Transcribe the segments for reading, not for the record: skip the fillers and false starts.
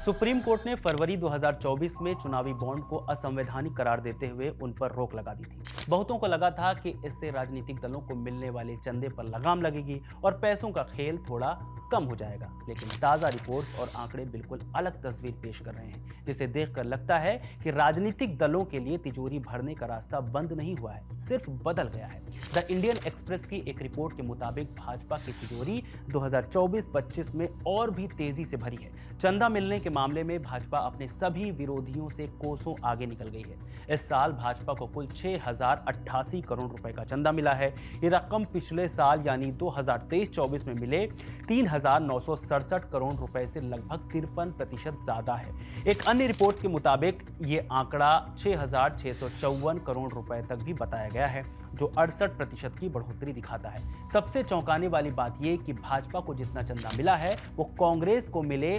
Supreme court ने फरवरी 2024 में चुनावी बॉन्ड को असंवैधानिक करार देते हुए उन पर रोक लगा दी थी। बहुतों को लगा था कि इससे राजनीतिक दलों को मिलने वाले चंदे पर लगाम लगेगी और पैसों का खेल थोड़ा कम हो जाएगा, लेकिन ताज़ा रिपोर्ट्स और आंकड़े बिल्कुल अलग तस्वीर पेश कर रहे हैं, जिसे देखकर लगता है कि राजनीतिक दलों के लिए तिजोरी भरने का रास्ता बंद नहीं हुआ है, सिर्फ बदल गया है। द इंडियन एक्सप्रेस की एक रिपोर्ट के मुताबिक भाजपा की तिजोरी 2024-25 में और भी तेजी से भरी है। चंदा मिलने के मामले में भाजपा अपने सभी विरोधियों से कोसों आगे निकल गई है। इस साल भाजपा को कुल 6088 करोड़ रुपए का चंदा मिला है। ये रकम पिछले साल यानी 2023-24 में मिले 3967 करोड़ रुपए से लगभग 53% ज्यादा है। एक अन्य रिपोर्ट्स के मुताबिक ये आंकड़ा 6654 करोड़ रुपए तक भी बताया गया है, जो 68% की बढ़ोतरी दिखाता है। सबसे चौंकाने वाली बात यह कि भाजपा को जितना चंदा मिला है वो कांग्रेस को मिले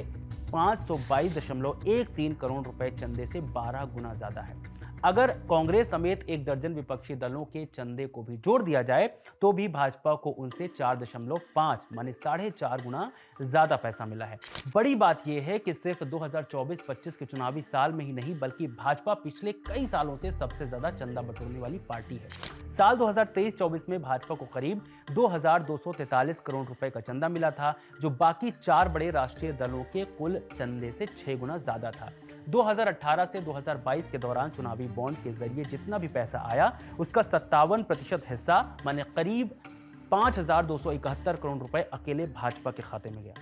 522.13 करोड़ रुपए चंदे से 12 गुना ज्यादा है। अगर कांग्रेस समेत एक दर्जन विपक्षी दलों के चंदे को भी जोड़ दिया जाए तो भी भाजपा को उनसे 4.5 माने 4.5 गुना ज्यादा पैसा मिला है। बड़ी बात यह है कि सिर्फ 2024-25 के चुनावी साल में ही नहीं बल्कि भाजपा पिछले कई सालों से सबसे ज्यादा चंदा बटोरने वाली पार्टी है। साल 2023-24 में भाजपा को करीब 2243 करोड़ रुपए का चंदा मिला था, जो बाकी 4 बड़े राष्ट्रीय दलों के कुल चंदे से 6 गुना ज्यादा था। 2018 से 2022 के दौरान चुनावी बॉन्ड के जरिए जितना भी पैसा आया उसका 57% हिस्सा माने करीब 5271 करोड़ रुपए अकेले भाजपा के खाते में गया।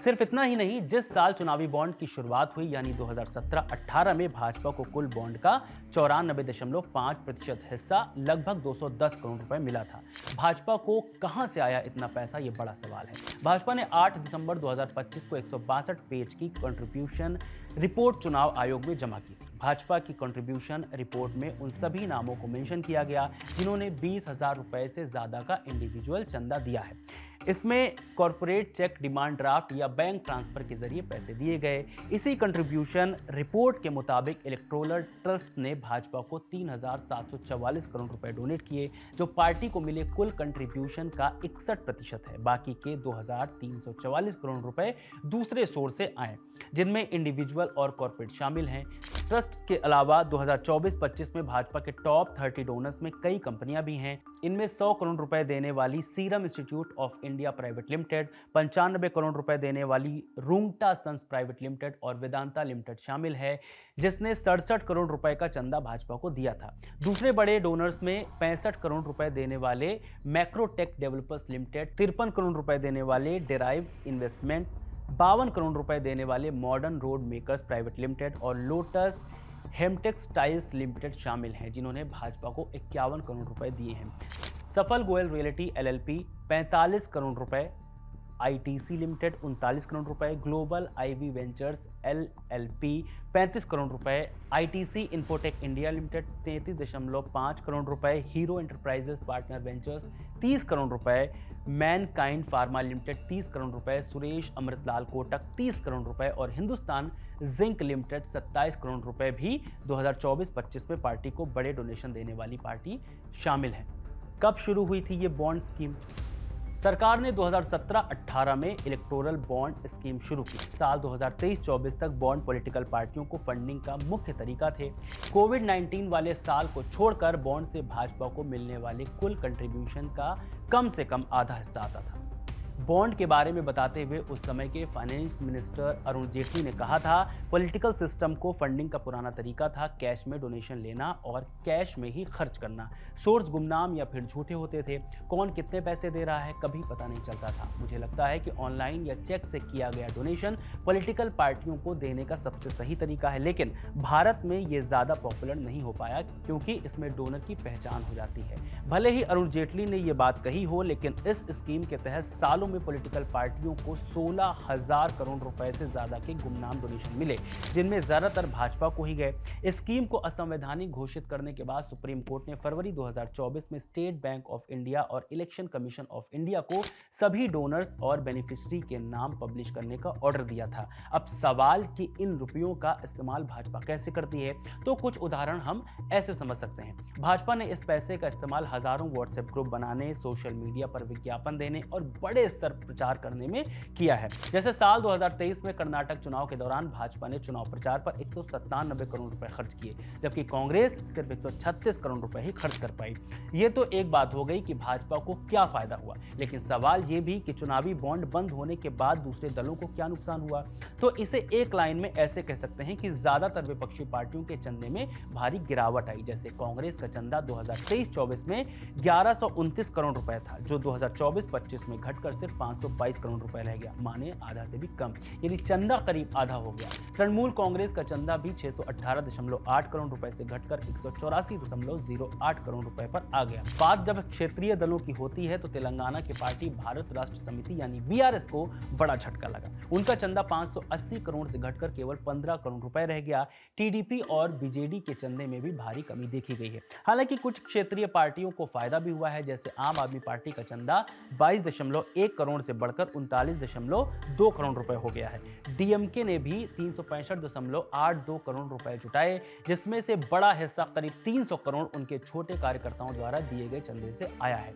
सिर्फ इतना ही नहीं, जिस साल चुनावी बॉन्ड की शुरुआत हुई यानी 2017-18 में भाजपा को कुल बॉन्ड का 94.5% हिस्सा लगभग 210 करोड़ रुपए मिला था। भाजपा को कहां से आया इतना पैसा, ये बड़ा सवाल है। भाजपा ने 8 दिसंबर 2025 को 162 पेज की कंट्रीब्यूशन रिपोर्ट चुनाव आयोग में जमा की। भाजपा की कंट्रीब्यूशन रिपोर्ट में उन सभी नामों को मेंशन किया गया जिन्होंने 20,000 रुपए से ज्यादा का इंडिविजुअल चंदा दिया है। इसमें कॉर्पोरेट चेक, डिमांड ड्राफ्ट या बैंक ट्रांसफर के जरिए पैसे दिए गए। इसी कंट्रीब्यूशन रिपोर्ट के मुताबिक इलेक्टोरल ट्रस्ट ने भाजपा को 3,744 करोड़ रुपए डोनेट किए, जो पार्टी को मिले कुल कंट्रीब्यूशन का 61% है। बाकी के 2,344 करोड़ रुपए दूसरे सोर्स से आए, जिनमें इंडिविजुअल और कॉर्पोरेट शामिल हैं। ट्रस्ट के अलावा 2024-25 में भाजपा के टॉप 30 डोनर्स में कई कंपनियां भी हैं। इनमें 100 करोड़ रुपए देने वाली serum institute of India private limited, 95 crore रुपए देने वाली रूंगटा सन्स प्राइवेट लिमिटेड और वेदांता लिमिटेड शामिल है, जिसने 67 करोड़ रुपए का चंदा भाजपा को दिया था। दूसरे बड़े डोनर्स में 65 करोड़ रुपए देने वाले मैक्रोटेक डेवलपर्स लिमिटेड, 53 करोड़ रुपए देने वाले डेराइव इन्वेस्टमेंट, 52 करोड़ रुपए देने वाले modern road makers private limited और लोटस हेमटेक्सटाइल्स लिमिटेड शामिल हैं, जिन्होंने भाजपा को 51 करोड़ रुपए दिए हैं। सफल गोयल रियल्टी एलएलपी 45 करोड़ रुपए, आईटीसी लिमिटेड 39 करोड़ रुपए, global IV ventures LLP 35 crore रुपए, ITC Infotech India limited 33.5 crore रुपए, Hero Enterprises partner ventures 30 crore रुपए, मैनकाइंड फार्मा लिमिटेड 30 करोड़ रुपए, सुरेश अमृतलाल कोटक 30 करोड़ रुपए और हिंदुस्तान जिंक लिमिटेड 27 करोड़ रुपए भी 2024-25 में पार्टी को बड़े डोनेशन देने वाली पार्टी शामिल है। कब शुरू हुई थी ये बॉन्ड स्कीम? सरकार ने 2017-18 में इलेक्टोरल बॉन्ड स्कीम शुरू की। साल 2023-24 तक बॉन्ड पॉलिटिकल पार्टियों को फंडिंग का मुख्य तरीका थे। कोविड-19 वाले साल को छोड़कर बॉन्ड से भाजपा को मिलने वाले कुल कंट्रीब्यूशन का कम से कम आधा हिस्सा आता था। बॉन्ड के बारे में बताते हुए उस समय के फाइनेंस मिनिस्टर अरुण जेटली ने कहा था, पॉलिटिकल सिस्टम को फंडिंग का पुराना तरीका था कैश में डोनेशन लेना और कैश में ही खर्च करना। सोर्स गुमनाम या फिर झूठे होते थे। कौन कितने पैसे दे रहा है कभी पता नहीं चलता था। मुझे लगता है कि ऑनलाइन या चेक से किया गया डोनेशन पॉलिटिकल पार्टियों को देने का सबसे सही तरीका है, लेकिन भारत में ये ज़्यादा पॉपुलर नहीं हो पाया क्योंकि इसमें डोनर की पहचान हो जाती है। भले ही अरुण जेटली ने ये बात कही हो, लेकिन इस स्कीम के तहत सालों में पॉलिटिकल पार्टियों को 16,000 करोड़ रुपए से ज्यादा के गुमनाम डोनेशन मिले, जिनमें ज्यादातर भाजपा को ही गए। इस स्कीम को असंवैधानिक घोषित करने के बाद सुप्रीम कोर्ट ने फरवरी 2024 में स्टेट बैंक ऑफ इंडिया और इलेक्शन कमीशन ऑफ इंडिया को सभी डोनर्स और बेनिफिशियरी के नाम पब्लिश करने का ऑर्डर दिया था। अब सवाल कि इन रुपयों का इस्तेमाल भाजपा कैसे करती है, तो कुछ उदाहरण हम ऐसे समझ सकते हैं। भाजपा ने इस पैसे का इस्तेमाल हजारों व्हाट्सएप ग्रुप बनाने, सोशल मीडिया पर विज्ञापन देने और बड़े स्तर स्तर प्रचार करने में किया है। जैसे साल 2023 में कर्नाटक चुनाव के दौरान भाजपा ने चुनाव प्रचार पर 197 करोड़ रुपए खर्च किए, जबकि कांग्रेस सिर्फ 136 करोड़ रुपए ही खर्च कर पाई। ये तो एक बात हो गई कि भाजपा को क्या फायदा हुआ, लेकिन सवाल ये भी कि चुनावी बॉन्ड बंद होने के बाद दूसरे दलों को क्या नुकसान हुआ। तो इसे एक लाइन में ऐसे कह सकते हैं कि ज्यादातर विपक्षी पार्टियों के चंदे में भारी गिरावट आई। जैसे कांग्रेस का चंदा 2023-24 में 1129 करोड़ रुपए था, जो 2024-25 में घटकर सिर्फ 522 करोड़ रुपए रह गया, माने आधा से भी कम, यानी चंदा करीब आधा हो गया। तृणमूल कांग्रेस का चंदा भी 618.8 करोड़ रुपए से घटकर 184.08 करोड़ रुपए पर आ गया। बात जब क्षेत्रीय दलों की होती है तो तेलंगाना की पार्टी भारत राष्ट्र समिति यानी बीआरएस को बड़ा झटका लगा। उनका चंदा 580 करोड़ से घटकर केवल 15 करोड़ रुपए रह गया। टीडीपी और बीजेडी के चंदे में भी भारी कमी देखी गई है। हालांकि कुछ क्षेत्रीय पार्टियों को फायदा भी हुआ है, जैसे आम आदमी पार्टी का चंदा 22.1 करोड़ से बढ़कर 39.2 करोड़ रुपए हो गया है। डीएमके ने भी 365.82 करोड़ रुपए जुटाए, जिसमें से बड़ा हिस्सा करीब 300 करोड़ उनके छोटे कार्यकर्ताओं द्वारा दिए गए चंदे से आया है।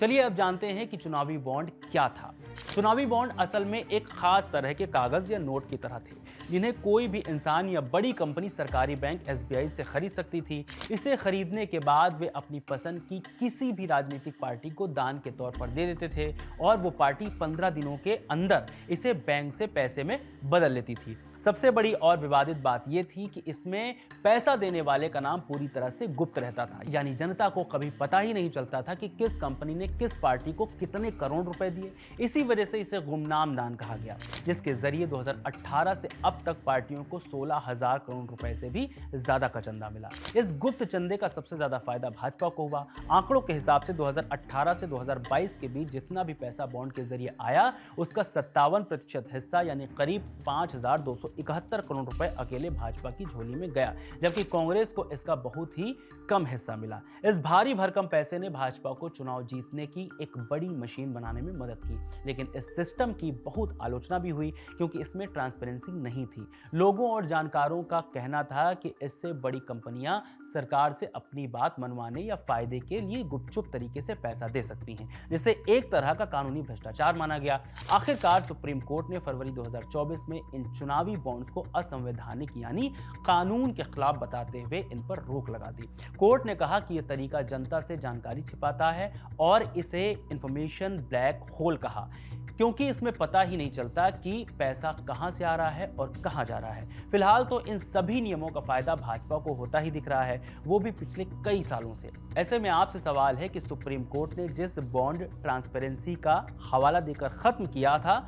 चलिए अब जानते हैं कि चुनावी बॉन्ड क्या था। चुनावी बॉन्ड असल में एक खास तरह के कागज या नोट की तरह थे, जिन्हें कोई भी इंसान या बड़ी कंपनी सरकारी बैंक एसबीआई से खरीद सकती थी। इसे खरीदने के बाद वे अपनी पसंद की किसी भी राजनीतिक पार्टी को दान के तौर पर दे देते थे और वो पार्टी 15 दिनों के अंदर इसे बैंक से पैसे में बदल लेती थी। सबसे बड़ी और विवादित बात यह थी कि इसमें पैसा देने वाले का नाम पूरी तरह से गुप्त रहता था, यानी जनता को कभी पता ही नहीं चलता था कि किस कंपनी ने किस पार्टी को कितने करोड़ रुपए दिए। इसी वजह से इसे गुमनाम दान कहा गया, जिसके जरिए 2018 से अब तक पार्टियों को 16,000 करोड़ रुपए से भी ज्यादा का चंदा मिला। इस गुप्त चंदे का सबसे ज्यादा फायदा भाजपा को हुआ। आंकड़ों के हिसाब से 2018 से 2022 के बीच जितना भी पैसा बॉन्ड के जरिए आया, उसका 57% हिस्सा यानी करीब 5,271 करोड़ रुपए अकेले भाजपा की झोली में गया, जबकि कांग्रेस को इसका बहुत ही कम हिस्सा मिला। इस भारी भरकम पैसे ने भाजपा को चुनाव जीतने की एक बड़ी मशीन बनाने में मदद की, लेकिन इस सिस्टम की बहुत आलोचना भी हुई क्योंकि इसमें ट्रांसपेरेंसी नहीं थी। लोगों और जानकारों का कहना था कि इससे बड़ी कंपनियां सरकार से अपनी बात मनवाने या फायदे के लिए गुपचुप तरीके से पैसा दे सकती हैं, जिसे एक तरह का कानूनी भ्रष्टाचार माना गया। आखिरकार सुप्रीम कोर्ट ने फरवरी 2024 में इन चुनावी बॉन्ड्स को असंवैधानिक यानी कानून के खिलाफ बताते हुए इन पर रोक लगा दी। कोर्ट ने कहा कि यह तरीका जनता से जानकारी छिपाता है और इसे इंफॉर्मेशन ब्लैक होल कहा, क्योंकि इसमें पता ही नहीं चलता कि पैसा कहां से आ रहा है और कहां जा रहा है। फिलहाल तो इन सभी नियमों का फायदा भाजपा को होता ही दिख रहा है, वो भी पिछले कई सालों से। ऐसे में आपसे सवाल है कि सुप्रीम कोर्ट ने जिस बॉन्ड ट्रांसपेरेंसी का हवाला देकर खत्म किया था,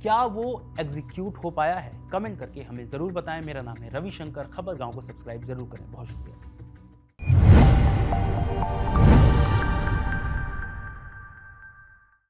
क्या वो एग्जीक्यूट हो पाया है? कमेंट करके हमें जरूर बताएं। मेरा नाम है रविशंकर। खबर गांव को सब्सक्राइब जरूर करें। बहुत शुक्रिया।